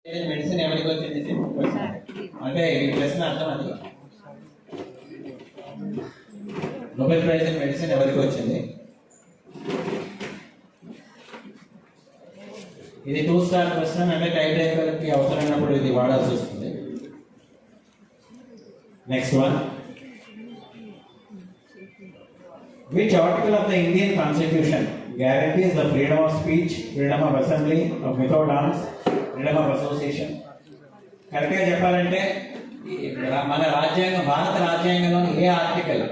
Medicine ఎవరికి వచ్చింది అంటే ఈ ప్రశ్న అర్థం అది. నోబెల్ ప్రైజ్ ఇన్ మెడిసిన్ ఎవరికి వచ్చింది? ఇది 2 స్టార్ క్వశ్చన్, అంటే టైప్ రైటర్కి అవసరమైనప్పుడు ఇది వాడాల్సి వస్తుంది. Next one, which article of the Indian Constitution guarantees the freedom of speech, freedom of assembly, of without arms, freedom of association? కరెక్ట్గా చెప్పాలంటే మన రాజ్యాంగం, భారత రాజ్యాంగంలోని ఏ ఆర్టికల్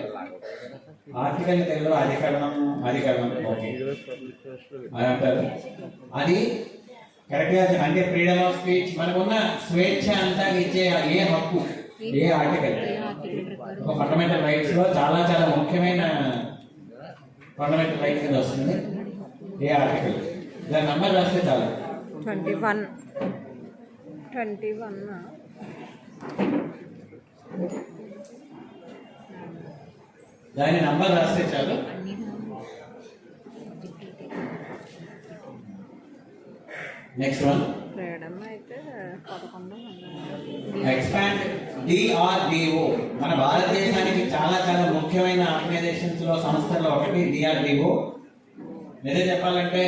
తెలుగులో అధికరణం ఓకే అని అంటారు. అది కరెక్ట్గా అంటే ఫ్రీడమ్ ఆఫ్ స్పీచ్, మనకున్న స్వేచ్ఛ అంతా ఇచ్చే ఏ హక్కు, ఏ ఆర్టికల్? ఒక ఫండమెంటల్ రైట్స్ లో చాలా చాలా ముఖ్యమైన ఫండమెంటల్ రైట్ కింద వస్తుంది. ఏ ఆర్టికల్? దాని నంబర్ రాస్తే చాలు. 21 దాని నంబర్ రాస్తే చాలు. Next one, expand DRDO. మన భారతదేశానికి చాలా చాలా ముఖ్యమైన ఆర్గనైజేషన్స్ లో, సంస్థల్లో ఒకటి DRDO. నిజం చెప్పాలంటే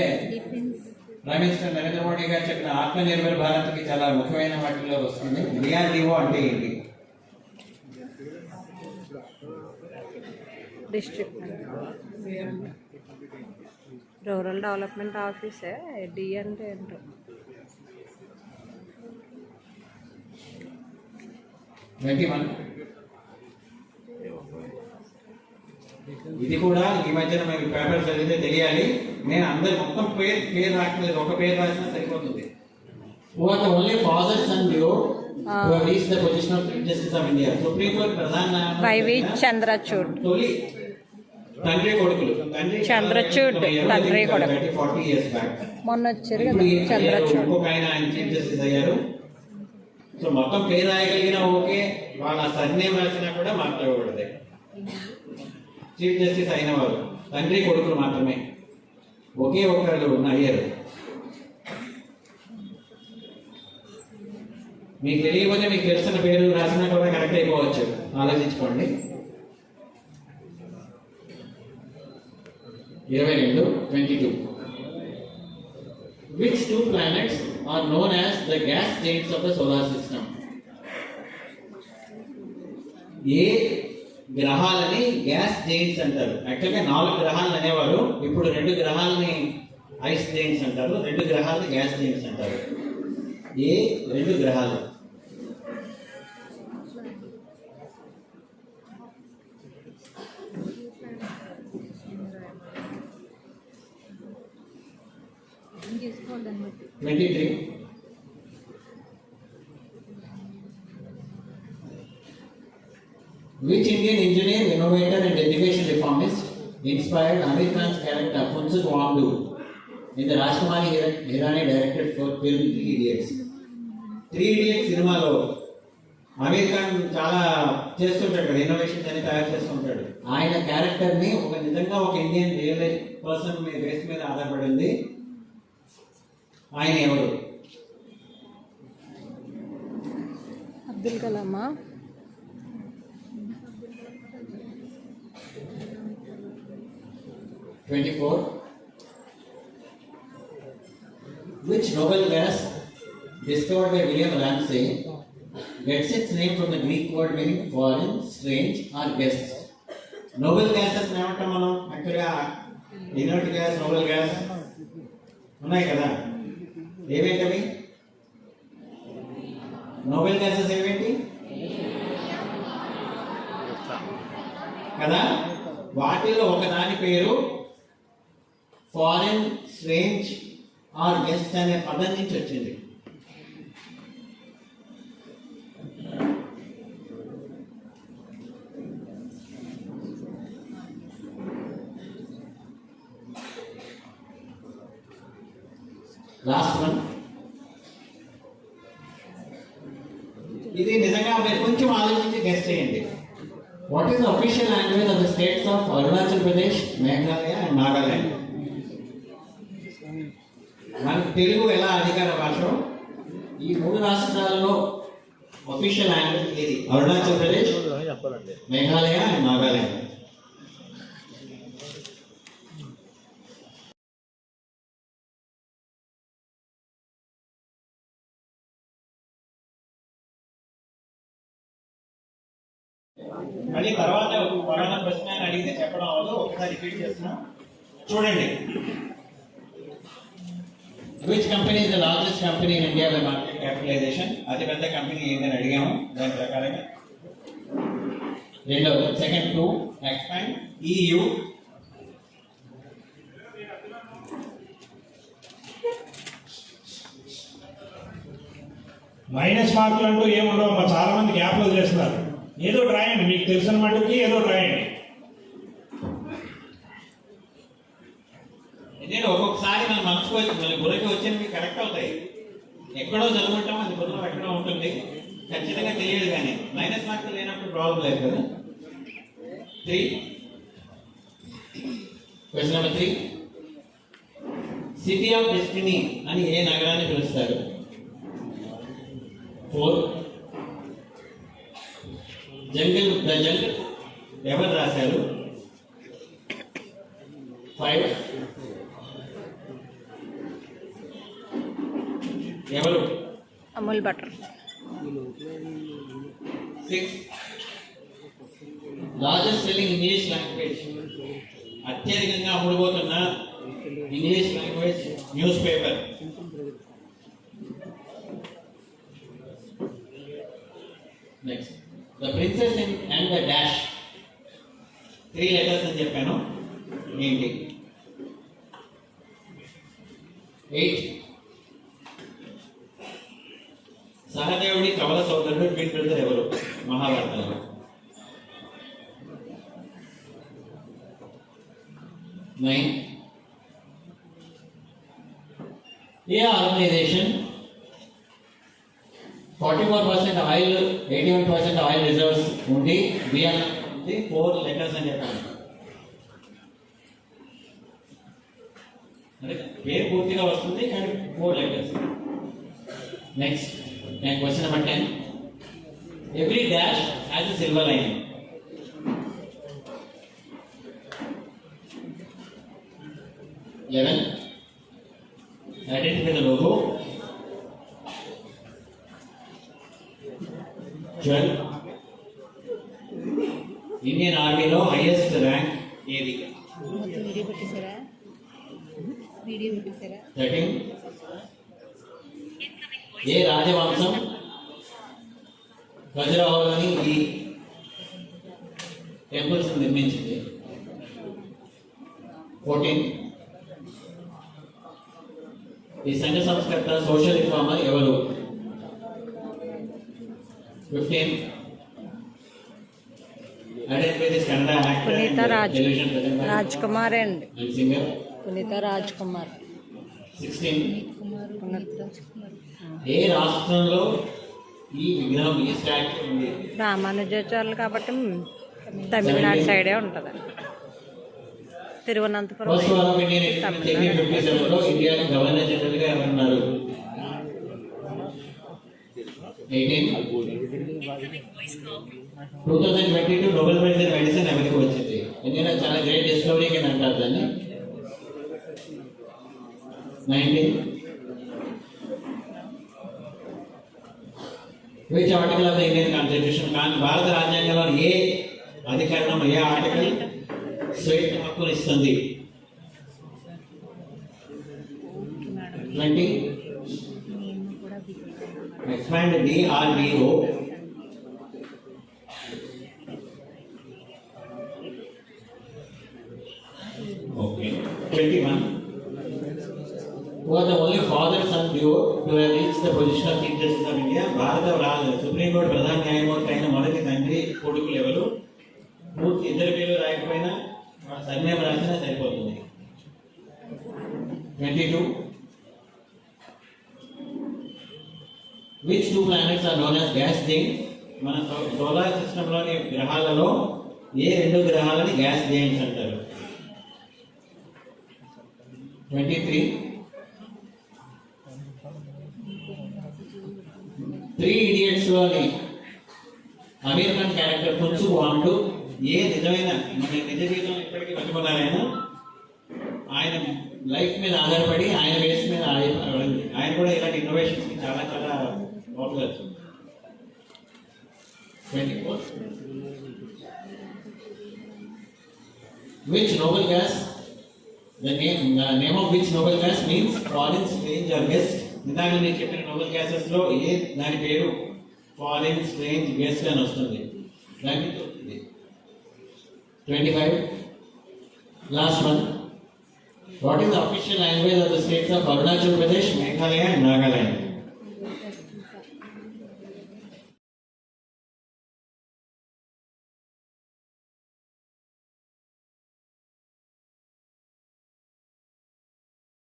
ప్రైమ్ మినిస్టర్ నరేంద్ర మోడీ గారు చెప్పిన ఆత్మ నిర్భర్ భారత్ కి చాలా ముఖ్యమైన వాటిలో వస్తుంది. DRDO అంటే ఏంటి? డిస్ట్రిక్ట్ రూరల్ డెవలప్మెంట్ ఆఫీసే. డి అంటే ఏంటో. 21, ఇది కూడా ఈ మధ్యన మీకు పేపర్ చదివితే తెలియాలి. నేను అందరు మొత్తం పేరు రాకలేదు, ఒక పేరు రాసినా సరిపోతుంది. Who are the only fathers and below who have reached the position of Chief Justice of India? Supreme Court ప్రధాన వైవి చంద్రచూడ్. తొలి తండ్రి కొడుకులు. చంద్రచూడ్ తండ్రి కొడుకు 40 years back మొన్న వచ్చారు కదా చంద్రచూడ్. ఇంకొక ఆయన చీఫ్ జస్టిస్ అయ్యారు. సో మొత్తం పేరు రాయగలిగిన ఓకే, వాళ్ళ సర్నేమ్ రాసినా కూడా మాట్లాడకూడదు. చీఫ్ జస్టిస్ అయిన వారు తండ్రి కొడుకులు మాత్రమే, ఒకే ఒక్కరు అయ్యారు. మీకు తెలియకపోతే మీకు తెలిసిన పేరు రాసినా కూడా కరెక్ట్ అయిపోవచ్చు, ఆలోచించుకోండి. 22, which 2 planets are known as the gas giants of the solar system? ఏ గ్రహాలని గ్యాస్ జైంట్స్ అంటారు? యాక్చువల్గా 4 గ్రహాలను అనేవారు, ఇప్పుడు 2 గ్రహాలని ఐస్ జైంట్స్ అంటారు, 2 గ్రహాలని గ్యాస్ జైంట్స్ అంటారు. ఏ 2 గ్రహాలు? Which Indian engineer, innovator and education reformist inspired Amir Khan's character Funsuk Wangdu in the Rajkumari Hirani directed film 3 Idiots? 3 Idiots సినిమాలో అమీర్ ఖాన్ చాలా చేస్తుంటాడు కదా, ఇన్నోవేషన్స్ అని తయారు చేస్తుంటాడు. ఆయన క్యారెక్టర్ ని నిజంగా ఒక Indian real life person base మీద ఆధారపడింది. ఆయన ఎవరు? Abdul Kalama? Which noble gas discovered by William Ramsay gets its name from the Greek word meaning foreign, strange or guest? Nobel gases ఏమంటాం మనం? యాక్చువల్గా ఇనర్ట్ గ్యాస్, నోబెల్ గ్యాస్ ఉన్నాయి కదా. ఏవేంటవి నోబెల్ గ్యాసెస్? ఏవేంటి కదా? వాటిల్లో ఒకదాని పేరు ఫారెన్, స్ట్రేంజ్ ఆర్ గెస్ట్ అనే పదం నుంచి వచ్చింది. లాస్ట్ వన్, ఇది నిజంగా మీరు కొంచెం ఆలోచించి గెస్ట్ చేయండి. What is the official language of the states of Arunachal Pradesh, Meghalaya and Nagaland? మనకు తెలుగు ఎలా అధికార భాష, ఈ ఈ మూడు రాష్ట్రాలలో official language ఏది? అరుణాచల్ ప్రదేశ్, మేఘాలయ అండ్ నాగాలాండ్. మళ్ళీ తర్వాత పలానా ప్రశ్న అని అడిగితే చెప్పడం అవ్వదు, ఒకసారి రిపీట్ చేస్తున్నా చూడండి. Which company is the largest company in India by market capitalization? అతిపెద్ద కంపెనీ ఏంటని అడిగాము, దాని ప్రకారంగా. రెండవ second two expand EU. Minus మార్కులు అంటూ ఏముండవు, మా చాలా మంది గ్యాప్లు వదిలేస్తున్నారు. ఏదో రాయండి, మీకు తెలిసిన మటుకి ఏదో రాయండి. ఎందుకంటే ఒక్కొక్కసారి మన మనసుకు వచ్చి మన బుర్రకి వచ్చినవి కరెక్ట్ అవుతాయి. ఎక్కడో చదువుకుంటాం, అది బుర్రలో ఎక్కడో ఉంటుంది, ఖచ్చితంగా తెలియదు. కానీ మైనస్ మార్కులు లేనప్పుడు ప్రాబ్లం లేదు కదా. 3 question number 3 city of destiny అని ఏ నగరాన్ని పిలుస్తారు? 4 జంగల్ ద జంగల్ ఎవరు రాశారు? 5 ఎవరు? Amul butter. 6 largest selling English language, అత్యధికంగా అమ్ముడుపోతున్న English language newspaper. Next the princess and the dash, 3 letters అని చెప్పాను, ఏంటి? 8 సహదేవుడి కవల సోదరుడు ట్విన్ బ్రదర్ ఎవరు మహాభారతంలో? 9 ఏ ఆర్గనైజేషన్ 44% ఆయిల్ 81% ఆయిల్ రిజర్వ్స్ ఉండి బియ్యం ఉంది? 4 లెటర్స్ అని చెప్పాను. అంటే పేరు పూర్తిగా వస్తుంది కానీ 4 letters. Next question number 10 every dash has a silver line. Identify the logo. 12 Indian ఆర్మీలో హైయెస్ట్ ర్యాంక్ ఏది? 13 ఏ రాజవంశం ఖజురాహోలోని ఈ టెంపుల్స్ నిర్మించింది? 14 ఈ సంఘ సంస్కర్త సోషల్ రిఫార్మర్ ఎవరు? 15 ఐడెంటిఫై దిస్ కన్నడ యాక్టర్ పునీత టెలివిజన్ ప్రెజెంటర్ రాజ్ కుమార్ అండి. And singer. పునీత రాజ్ కుమార్. 16 పునీత రాజ్ కుమార్. ఏ రాష్ట్రంలో ఈ విగ్రహం ఈ స్టాచ్యూ ఉంది? రామానుజాచార్యులు కాబట్టి తమిళనాడు సైడే ఉంటుంది. Thiruvananthapuram first war of Indian independence 57 లో ఇండియాకి గవర్నర్ జనరల్ గా ఎవరున్నారు? 18 2022 నోబెల్ ప్రైజ్ ఇన్ మెడిసిన్ ఎవరికి వచ్చింది? ఎందుకంటే చాలా గ్రేట్ డిస్కవరీ అని అంటారు దాన్ని. 19 which article of the Indian constitution కానీ భారత రాజ్యాంగంలో ఏ అధికరణం ఏ ఆర్టికల్ స్వేచ్ఛ హక్కును ఇస్తుంది? 20 expand DRDO. Okay. 21 who are the only father son duo to have reached the position of Chief Justice of India? భారత సుప్రీం కోర్టు ప్రధాన న్యాయమూర్తి అయిన మొదటి తండ్రి కొడుకులు ఎవరు? ఇద్దరు పేర్లు రాయకపోయినా సర్నేమ్ రాసినా సరిపోతుంది. 22 which two planets are known as gas giants? మన సోలార్ సిస్టమ్ లోని గ్రహాలలో ఏ రెండు గ్రహాలని గ్యాస్ giants అంటారు? 23 త్రీ ఇడియట్స్లోని అమీర్ ఖాన్ క్యారెక్టర్ ఫున్సు వాంటు ఏ నిజమైన మన నిజ జీవితం ఇప్పటికీ బతుకున్నారైనా ఆయన లైఫ్ మీద ఆధారపడి ఆయన బేస్ మీద ఆయన కూడా ఇలాంటి ఇన్నోవేషన్స్ కి చాలా చాలా popular. 24. Which noble gas? The name of which noble gas means foreign, strange or guest. ఇందాక నేను చెప్పిన నోబెల్ గ్యాసెస్ లో ఏ దాని పేరు ఫారిన్, స్ట్రేంజ్, గెస్ట్ అని వస్తుంది. దానికి 25. Last one. What is the official language of the states of Arunachal Pradesh, Meghalaya and Nagaland?